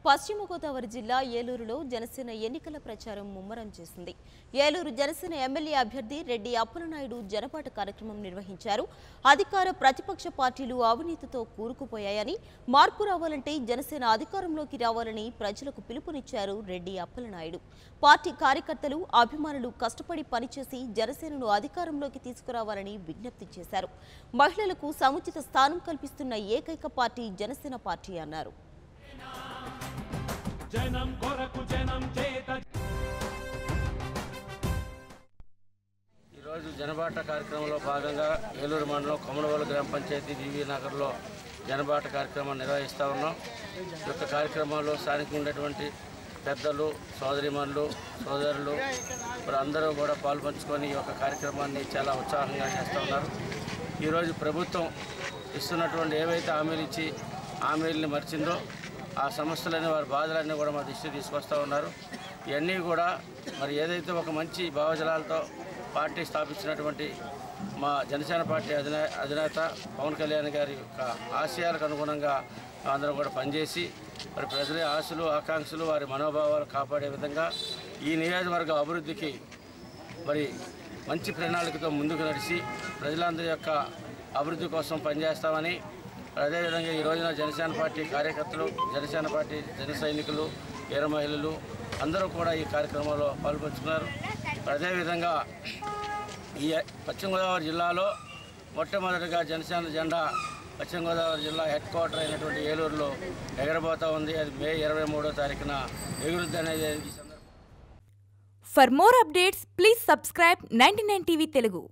పశ్చిమ గోదావరి జిల్లా ఏలూరులో జనసేన ఎన్నికల ప్రచారం ముమ్మరం చేసింది. ఏలూరు జనసేన ఎమ్మెల్యే అభ్యర్థి రెడ్డి అప్పలనాయుడు జనపాట కార్యక్రమం నిర్వహించారు. అధికార ప్రతిపక్ష పార్టీలు అవినీతితో కూరుకుపోయాయని, మార్పు రావాలంటే జనసేన అధికారంలోకి రావాలని ప్రజలకు పిలుపునిచ్చారు రెడ్డి అప్పలనాయుడు. పార్టీ కార్యకర్తలు, అభిమానులు కష్టపడి పనిచేసి జనసేనను అధికారంలోకి తీసుకురావాలని విజ్ఞప్తి చేశారు. మహిళలకు సముచిత స్థానం కల్పిస్తున్న ఏకైక పార్టీ జనసేన పార్టీ అన్నారు. ఈరోజు జనబాట కార్యక్రమంలో భాగంగా ఏలూరు మండలం కొమరవోలు గ్రామ పంచాయతీ వివి నగర్లో జనబాట కార్యక్రమం నిర్వహిస్తూ ఉన్నాం. ఈ యొక్క కార్యక్రమంలో స్థానికంగా ఉన్నటువంటి పెద్దలు, సోదరిమణులు, సోదరులు అందరూ కూడా పాల్పంచుకొని ఈ యొక్క కార్యక్రమాన్ని చాలా ఉత్సాహంగా చేస్తూ ఉన్నారు. ఈరోజు ప్రభుత్వం ఇస్తున్నటువంటి ఏవైతే హామీలు ఇచ్చి హామీలని మర్చిందో ఆ సమస్యలన్నీ, వారి బాధలన్నీ కూడా మా దృష్టికి తీసుకొస్తూ ఉన్నారు. ఇవన్నీ కూడా మరి ఏదైతే ఒక మంచి భావజలాలతో పార్టీ స్థాపించినటువంటి మా జనసేన పార్టీ అధినేత పవన్ కళ్యాణ్ గారి యొక్క ఆశయాలకు అనుగుణంగా అందరం కూడా పనిచేసి మరి ప్రజల ఆశలు, ఆకాంక్షలు, వారి మనోభావాలు కాపాడే విధంగా ఈ నియోజకవర్గ అభివృద్ధికి మరి మంచి ప్రణాళికతో ముందుకు నడిచి ప్రజలందరి యొక్క అభివృద్ధి కోసం పనిచేస్తామని, అదేవిధంగా ఈ రోజున జనసేన పార్టీ కార్యకర్తలు, జనసేన పార్టీ జన సైనికులు, వీర మహిళలు అందరూ కూడా ఈ కార్యక్రమంలో పాల్పంచుకున్నారు. అదేవిధంగా ఈ పశ్చిమ గోదావరి జిల్లాలో మొట్టమొదటిగా జనసేన జెండా పశ్చిమ గోదావరి జిల్లా హెడ్ క్వార్టర్ అయినటువంటి ఏలూరులో ఎగరబోతూ ఉంది. అది మే 23వ తారీఖున ఎగురుద్ది అనేది. For more updates, please subscribe 99 TV Telugu.